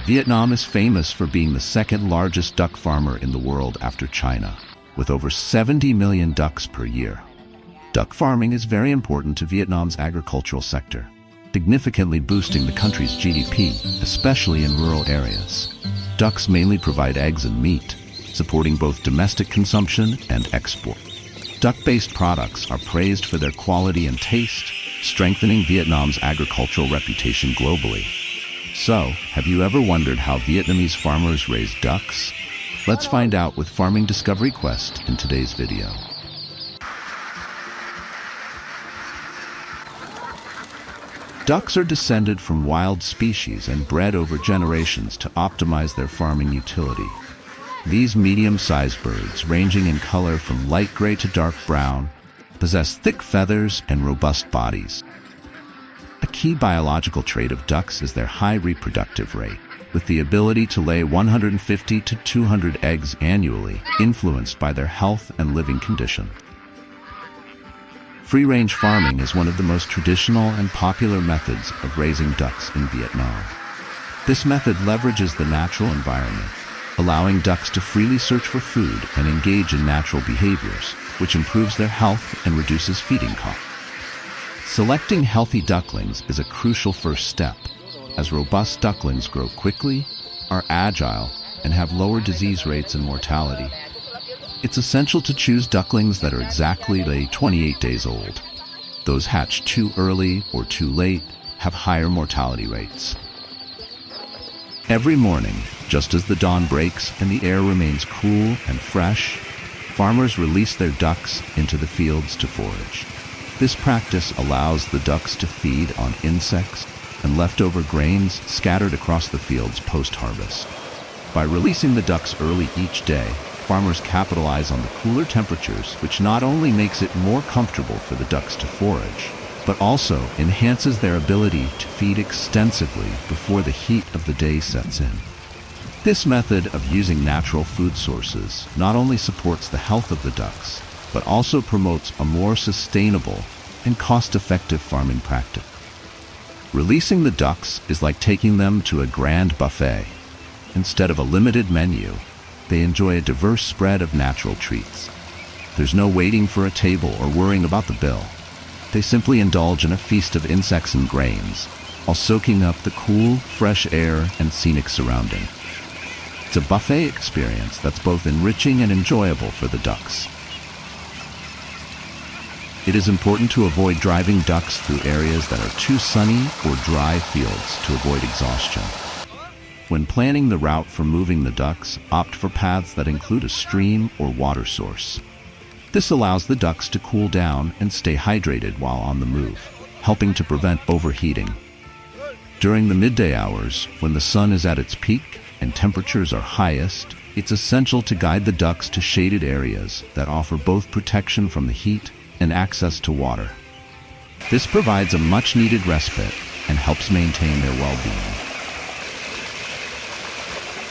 Vietnam is famous for being the second largest duck farmer in the world after China, with over 70 million ducks per year. Duck farming is very important to Vietnam's agricultural sector, significantly boosting the country's GDP, especially in rural areas. Ducks mainly provide eggs and meat, supporting both domestic consumption and export. Duck-based products are praised for their quality and taste, strengthening Vietnam's agricultural reputation globally. So, have you ever wondered how Vietnamese farmers raise ducks? Let's find out with Farming Discovery Quest in today's video. Ducks are descended from wild species and bred over generations to optimize their farming utility. These medium-sized birds, ranging in color from light gray to dark brown, possess thick feathers and robust bodies. A key biological trait of ducks is their high reproductive rate, with the ability to lay 150 to 200 eggs annually, influenced by their health and living condition. Free-range farming is one of the most traditional and popular methods of raising ducks in Vietnam. This method leverages the natural environment, allowing ducks to freely search for food and engage in natural behaviors, which improves their health and reduces feeding costs. Selecting healthy ducklings is a crucial first step, as robust ducklings grow quickly, are agile, and have lower disease rates and mortality. It's essential to choose ducklings that are exactly 28 days old. Those hatched too early or too late have higher mortality rates. Every morning, just as the dawn breaks and the air remains cool and fresh, farmers release their ducks into the fields to forage. This practice allows the ducks to feed on insects and leftover grains scattered across the fields post-harvest. By releasing the ducks early each day, farmers capitalize on the cooler temperatures, which not only makes it more comfortable for the ducks to forage, but also enhances their ability to feed extensively before the heat of the day sets in. This method of using natural food sources not only supports the health of the ducks, but also promotes a more sustainable and cost-effective farming practice. Releasing the ducks is like taking them to a grand buffet. Instead of a limited menu, they enjoy a diverse spread of natural treats. There's no waiting for a table or worrying about the bill. They simply indulge in a feast of insects and grains, while soaking up the cool, fresh air and scenic surrounding. It's a buffet experience that's both enriching and enjoyable for the ducks. It is important to avoid driving ducks through areas that are too sunny or dry fields to avoid exhaustion. When planning the route for moving the ducks, opt for paths that include a stream or water source. This allows the ducks to cool down and stay hydrated while on the move, helping to prevent overheating. During the midday hours, when the sun is at its peak and temperatures are highest, it's essential to guide the ducks to shaded areas that offer both protection from the heat and access to water. This provides a much-needed respite and helps maintain their well-being.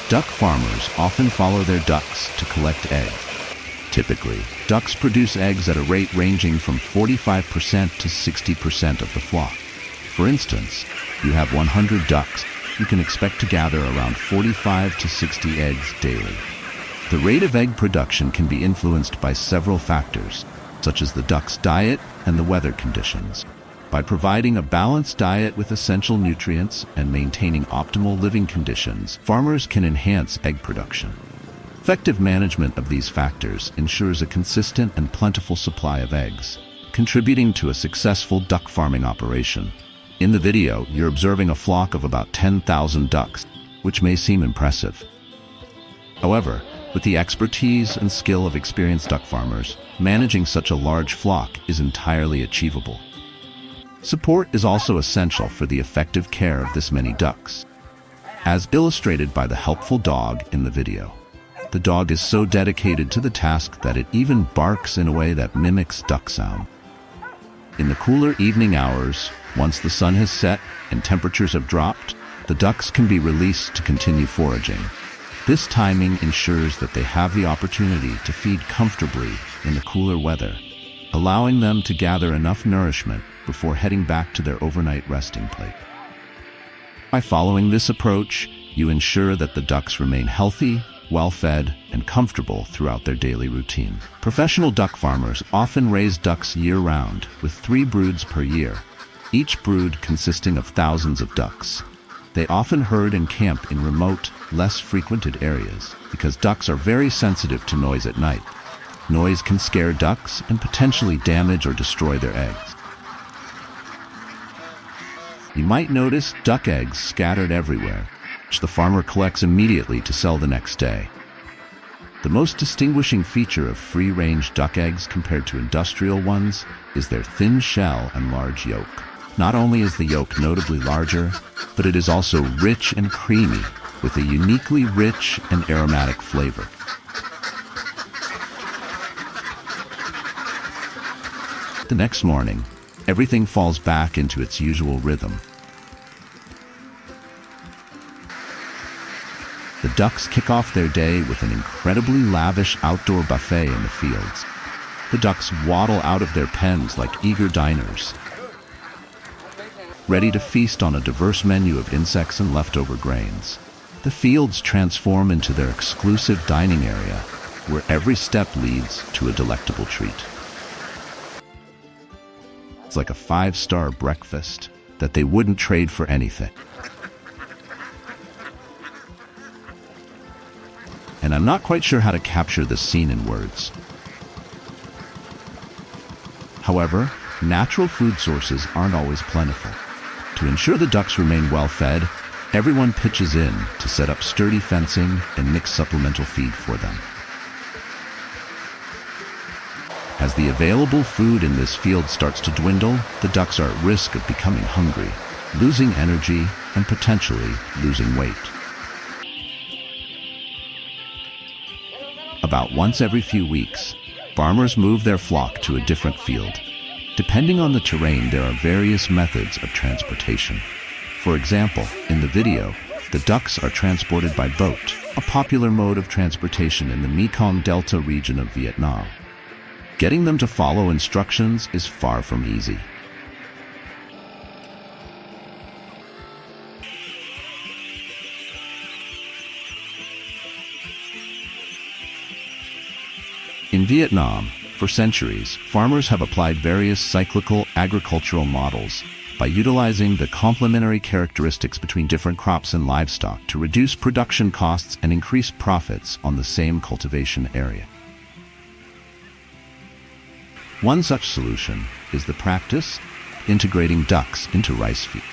Duck farmers often follow their ducks to collect eggs. Typically, ducks produce eggs at a rate ranging from 45% to 60% of the flock. For instance, you have 100 ducks, you can expect to gather around 45 to 60 eggs daily. The rate of egg production can be influenced by several factors, such as the duck's diet and the weather conditions. By providing a balanced diet with essential nutrients and maintaining optimal living conditions, farmers can enhance egg production. Effective management of these factors ensures a consistent and plentiful supply of eggs, contributing to a successful duck farming operation. In the video, you're observing a flock of about 10,000 ducks, which may seem impressive. However, with the expertise and skill of experienced duck farmers, managing such a large flock is entirely achievable. Support is also essential for the effective care of this many ducks, as illustrated by the helpful dog in the video. The dog is so dedicated to the task that it even barks in a way that mimics duck sound. In the cooler evening hours, once the sun has set and temperatures have dropped, the ducks can be released to continue foraging. This timing ensures that they have the opportunity to feed comfortably in the cooler weather, allowing them to gather enough nourishment before heading back to their overnight resting place. By following this approach, you ensure that the ducks remain healthy, well-fed, and comfortable throughout their daily routine. Professional duck farmers often raise ducks year-round, with 3 broods per year, each brood consisting of thousands of ducks. They often herd and camp in remote, less frequented areas because ducks are very sensitive to noise at night. Noise can scare ducks and potentially damage or destroy their eggs. You might notice duck eggs scattered everywhere, which the farmer collects immediately to sell the next day. The most distinguishing feature of free-range duck eggs compared to industrial ones is their thin shell and large yolk. Not only is the yolk notably larger, but it is also rich and creamy, with a uniquely rich and aromatic flavor. The next morning, everything falls back into its usual rhythm. The ducks kick off their day with an incredibly lavish outdoor buffet in the fields. The ducks waddle out of their pens like eager diners, ready to feast on a diverse menu of insects and leftover grains. The fields transform into their exclusive dining area, where every step leads to a delectable treat. It's like a 5-star breakfast that they wouldn't trade for anything. And I'm not quite sure how to capture this scene in words. However, natural food sources aren't always plentiful. To ensure the ducks remain well-fed, everyone pitches in to set up sturdy fencing and mix supplemental feed for them. As the available food in this field starts to dwindle, the ducks are at risk of becoming hungry, losing energy, and potentially losing weight. About once every few weeks, farmers move their flock to a different field. Depending on the terrain, there are various methods of transportation. For example, in the video, the ducks are transported by boat, a popular mode of transportation in the Mekong Delta region of Vietnam. Getting them to follow instructions is far from easy. In Vietnam, for centuries, farmers have applied various cyclical agricultural models by utilizing the complementary characteristics between different crops and livestock to reduce production costs and increase profits on the same cultivation area. One such solution is the practice of integrating ducks into rice fields.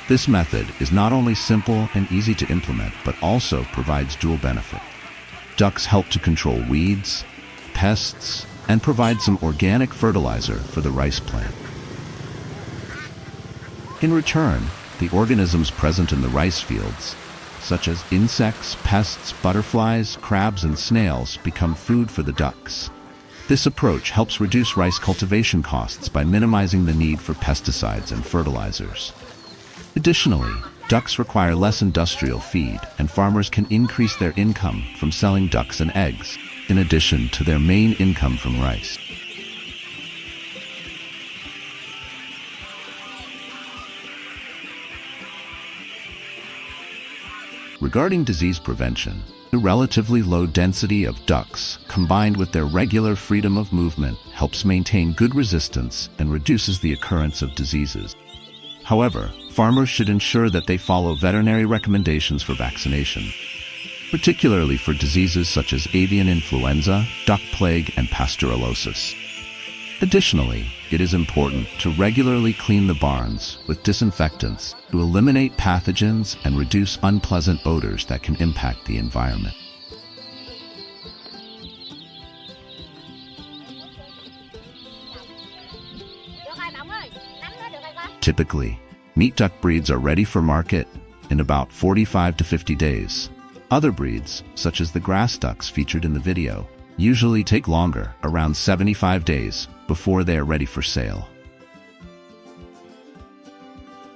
This method is not only simple and easy to implement, but also provides dual benefit. Ducks help to control weeds, pests, and provide some organic fertilizer for the rice plant. In return, the organisms present in the rice fields, such as insects, pests, butterflies, crabs, and snails, become food for the ducks. This approach helps reduce rice cultivation costs by minimizing the need for pesticides and fertilizers. Additionally, ducks require less industrial feed, and farmers can increase their income from selling ducks and eggs, in addition to their main income from rice. Regarding disease prevention, the relatively low density of ducks, combined with their regular freedom of movement, helps maintain good resistance and reduces the occurrence of diseases. However, farmers should ensure that they follow veterinary recommendations for vaccination, particularly for diseases such as avian influenza, duck plague, and pasteurellosis. Additionally, it is important to regularly clean the barns with disinfectants to eliminate pathogens and reduce unpleasant odors that can impact the environment. Typically, meat duck breeds are ready for market in about 45 to 50 days. Other breeds, such as the grass ducks featured in the video, usually take longer, around 75 days, before they are ready for sale.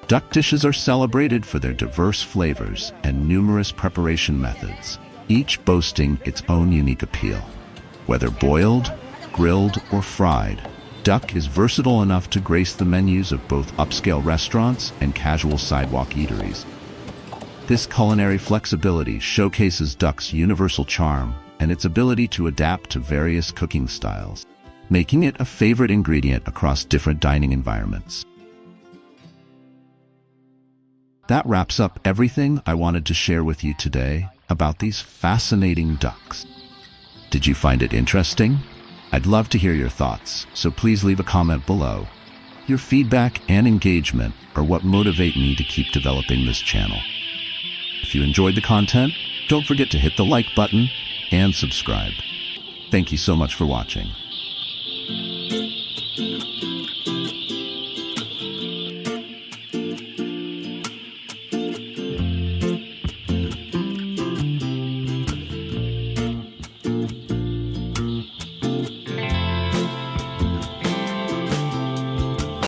Duck dishes are celebrated for their diverse flavors and numerous preparation methods, each boasting its own unique appeal. Whether boiled, grilled, or fried, duck is versatile enough to grace the menus of both upscale restaurants and casual sidewalk eateries. This culinary flexibility showcases duck's universal charm and its ability to adapt to various cooking styles, making it a favorite ingredient across different dining environments. That wraps up everything I wanted to share with you today about these fascinating ducks. Did you find it interesting? I'd love to hear your thoughts, so please leave a comment below. Your feedback and engagement are what motivate me to keep developing this channel. If you enjoyed the content, don't forget to hit the like button and subscribe. Thank you so much for watching.